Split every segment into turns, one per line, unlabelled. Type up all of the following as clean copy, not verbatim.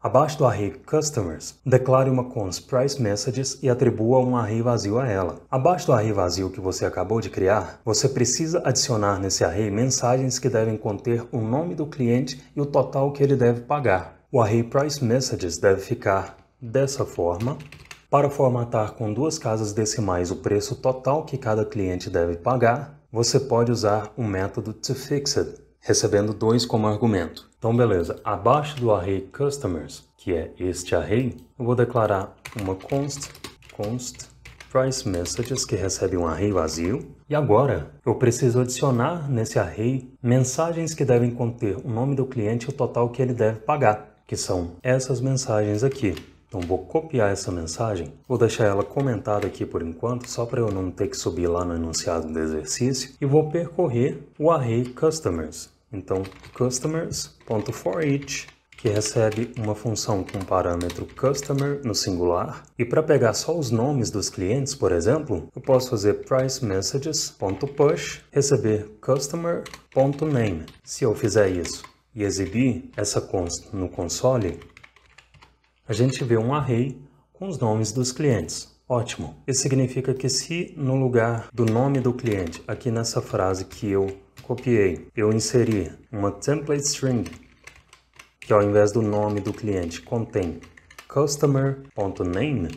Abaixo do array Customers, declare uma const Price Messages e atribua um array vazio a ela. Abaixo do array vazio que você acabou de criar, você precisa adicionar nesse array mensagens que devem conter o nome do cliente e o total que ele deve pagar. O array Price Messages deve ficar dessa forma. Para formatar com duas casas decimais o preço total que cada cliente deve pagar, você pode usar o método toFixed, recebendo 2 como argumento. Então beleza, abaixo do array Customers, que é este array, eu vou declarar uma const Price Messages, que recebe um array vazio. E agora, eu preciso adicionar nesse array mensagens que devem conter o nome do cliente e o total que ele deve pagar, que são essas mensagens aqui. Então vou copiar essa mensagem, vou deixar ela comentada aqui por enquanto, só para eu não ter que subir lá no enunciado do exercício, e vou percorrer o array Customers. Então, customers.forEach, que recebe uma função com o parâmetro customer no singular, e para pegar só os nomes dos clientes, por exemplo, eu posso fazer priceMessages.push, receber customer.name. Se eu fizer isso e exibir essa const no console, a gente vê um array com os nomes dos clientes. Ótimo! Isso significa que se no lugar do nome do cliente, aqui nessa frase que eu copiei, eu inserir uma template string, que ao invés do nome do cliente contém customer.name,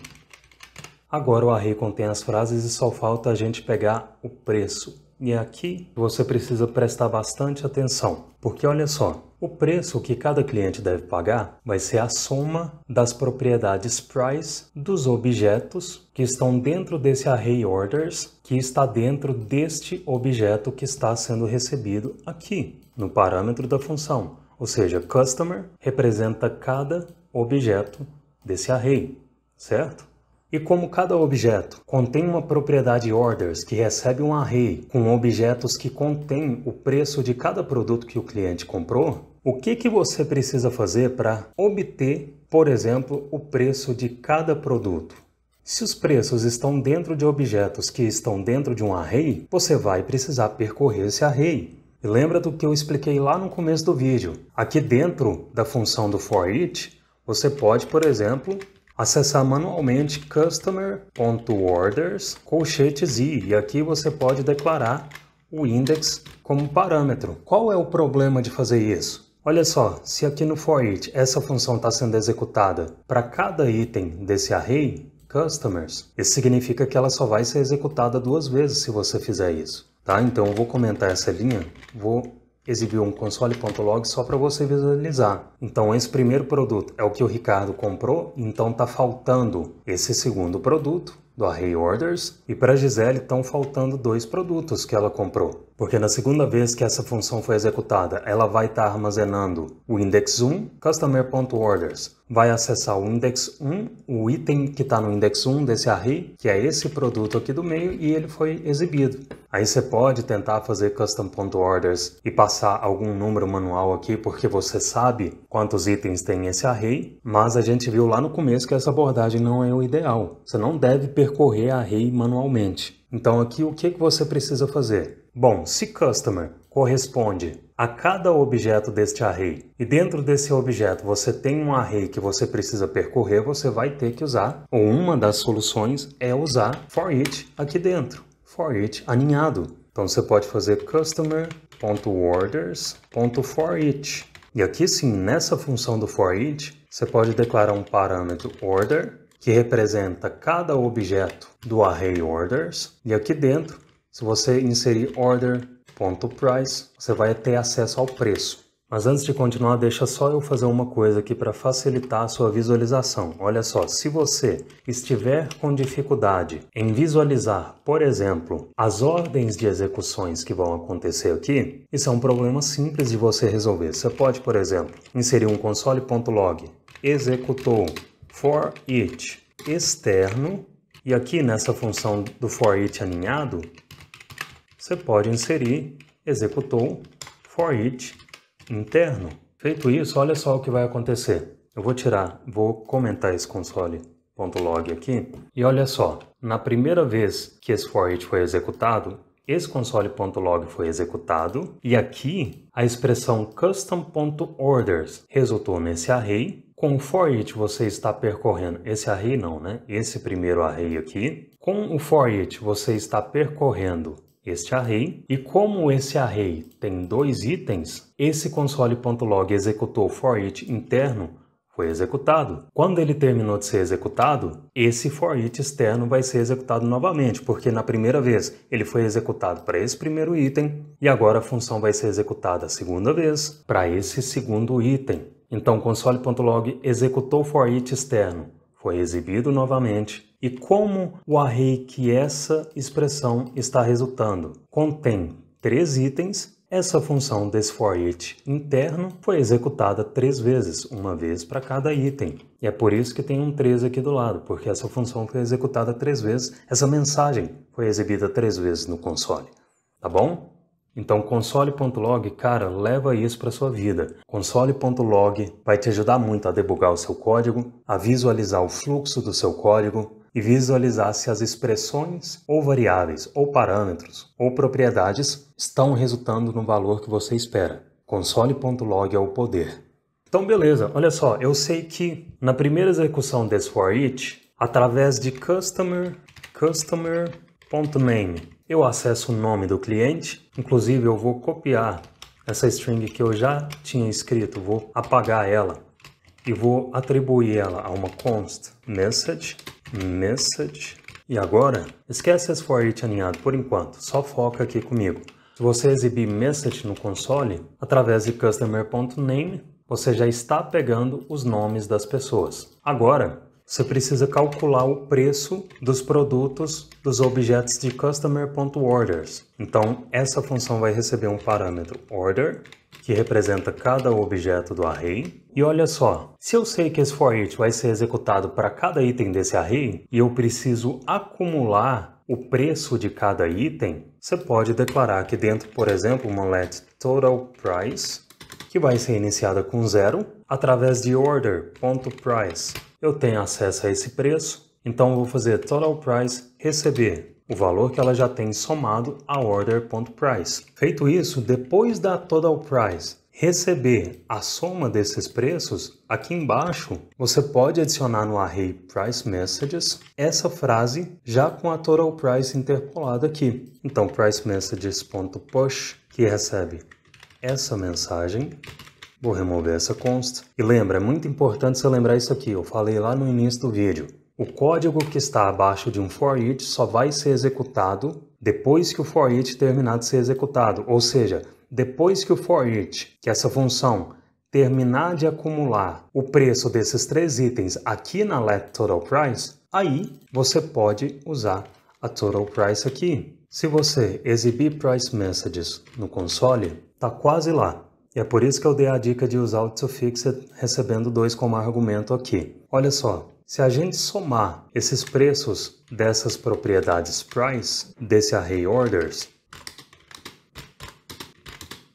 agora o array contém as frases e só falta a gente pegar o preço. E aqui você precisa prestar bastante atenção, porque olha só, o preço que cada cliente deve pagar vai ser a soma das propriedades price dos objetos que estão dentro desse array orders, que está dentro deste objeto que está sendo recebido aqui, no parâmetro da função. Ou seja, customer representa cada objeto desse array, certo? E como cada objeto contém uma propriedade orders que recebe um array com objetos que contém o preço de cada produto que o cliente comprou, o que você precisa fazer para obter, por exemplo, o preço de cada produto? Se os preços estão dentro de objetos que estão dentro de um array, você vai precisar percorrer esse array. E lembra do que eu expliquei lá no começo do vídeo. Aqui dentro da função do forEach, você pode, por exemplo, acessar manualmente customer.orders colchetes i, e aqui você pode declarar o index como parâmetro. Qual é o problema de fazer isso? Olha só, se aqui no forEach essa função está sendo executada para cada item desse array, customers, isso significa que ela só vai ser executada 2 vezes se você fizer isso. Tá? Então eu vou comentar essa linha, vou exibir um console.log só para você visualizar. Então esse primeiro produto é o que o Ricardo comprou, então está faltando esse segundo produto do array orders, e para a Gisele estão faltando 2 produtos que ela comprou. Porque na segunda vez que essa função foi executada, ela vai estar armazenando o index 1, customer.orders, vai acessar o index 1, o item que está no index 1 desse array, que é esse produto aqui do meio, e ele foi exibido. Aí você pode tentar fazer custom.orders e passar algum número manual aqui, porque você sabe quantos itens tem esse array, mas a gente viu lá no começo que essa abordagem não é o ideal. Você não deve percorrer array manualmente. Então aqui o que você precisa fazer? Bom, se customer corresponde a cada objeto deste array, e dentro desse objeto você tem um array que você precisa percorrer, você vai ter que usar, ou uma das soluções é usar forEach aqui dentro, forEach aninhado. Então você pode fazer customer.orders.forEach. E aqui sim, nessa função do forEach, você pode declarar um parâmetro order, que representa cada objeto do array orders, e aqui dentro, se você inserir order.price, você vai ter acesso ao preço. Mas antes de continuar, deixa só eu fazer uma coisa aqui para facilitar a sua visualização. Olha só, se você estiver com dificuldade em visualizar, por exemplo, as ordens de execuções que vão acontecer aqui, isso é um problema simples de você resolver. Você pode, por exemplo, inserir um console.log executou forEach externo, e aqui nessa função do forEach aninhado, você pode inserir executou forEach interno. Feito isso, olha só o que vai acontecer. Eu vou comentar esse console.log aqui, e olha só, na primeira vez que esse forEach foi executado, esse console.log foi executado, e aqui a expressão custom.orders resultou nesse array, com o for each você está percorrendo esse array não, né? Esse primeiro array aqui. Com o for each você está percorrendo este array, e como esse array tem 2 itens, esse console.log executou o for each interno, foi executado. Quando ele terminou de ser executado, esse for each externo vai ser executado novamente, porque na primeira vez ele foi executado para esse primeiro item, e agora a função vai ser executada a segunda vez para esse segundo item. Então console.log executou o for each externo, foi exibido novamente, e como o array que essa expressão está resultando contém 3 itens, essa função desse for each interno foi executada 3 vezes, uma vez para cada item. E é por isso que tem um 3 aqui do lado, porque essa função foi executada 3 vezes, essa mensagem foi exibida 3 vezes no console. Tá bom? Então console.log, cara, leva isso para sua vida. Console.log vai te ajudar muito a debugar o seu código, a visualizar o fluxo do seu código e visualizar se as expressões ou variáveis ou parâmetros ou propriedades estão resultando no valor que você espera. Console.log é o poder. Então beleza, olha só, eu sei que na primeira execução desse for each, através de customer.name, eu acesso o nome do cliente, inclusive eu vou copiar essa string que eu já tinha escrito, vou apagar ela e vou atribuir ela a uma const message, e agora esquece esse for each aninhado por enquanto, só foca aqui comigo. Se você exibir message no console, através de customer.name, você já está pegando os nomes das pessoas. Agora, você precisa calcular o preço dos produtos dos objetos de customer.orders. Então, essa função vai receber um parâmetro order, que representa cada objeto do array. E olha só, se eu sei que esse for each vai ser executado para cada item desse array, e eu preciso acumular o preço de cada item, você pode declarar aqui dentro, por exemplo, uma let total price, que vai ser iniciada com 0, através de order.price. Eu tenho acesso a esse preço, então eu vou fazer total price receber o valor que ela já tem somado a order.price. Feito isso, depois da total price receber a soma desses preços, aqui embaixo você pode adicionar no array price messages essa frase já com a total price interpolada aqui. Então price messages.push, que recebe essa mensagem. Vou remover essa const. E lembra, é muito importante você lembrar isso aqui, eu falei lá no início do vídeo. O código que está abaixo de um for each só vai ser executado depois que o for each terminar de ser executado. Ou seja, depois que o for each, que essa função, terminar de acumular o preço desses 3 itens aqui na let total price, aí você pode usar a total price aqui. Se você exibir price messages no console, está quase lá. E é por isso que eu dei a dica de usar o toFixed recebendo 2 como argumento aqui. Olha só, se a gente somar esses preços dessas propriedades price, desse array orders,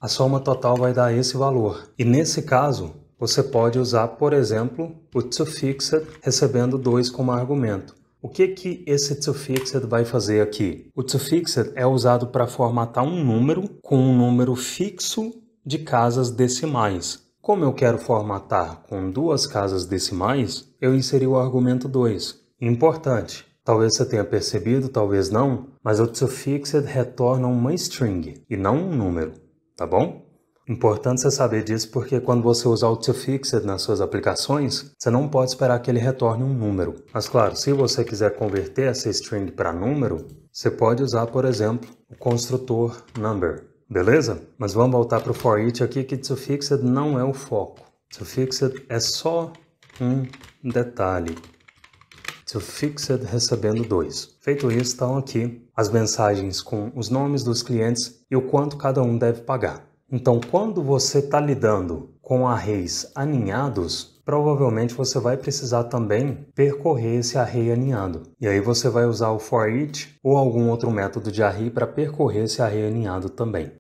a soma total vai dar esse valor. E nesse caso, você pode usar, por exemplo, o toFixed recebendo 2 como argumento. O que esse toFixed vai fazer aqui? O toFixed é usado para formatar um número com um número fixo de casas decimais. Como eu quero formatar com 2 casas decimais, eu inseri o argumento 2. Importante, talvez você tenha percebido, talvez não, mas o toFixed retorna uma string e não um número, tá bom? Importante você saber disso porque quando você usar o toFixed nas suas aplicações, você não pode esperar que ele retorne um número. Mas claro, se você quiser converter essa string para número, você pode usar, por exemplo, o construtor number. Beleza? Mas vamos voltar para o for each aqui, que toFixed não é o foco. toFixed é só um detalhe. toFixed recebendo 2. Feito isso, estão aqui as mensagens com os nomes dos clientes e o quanto cada um deve pagar. Então, quando você está lidando com arrays aninhados, provavelmente você vai precisar também percorrer esse array aninhado. E aí você vai usar o for each ou algum outro método de array para percorrer esse array aninhado também.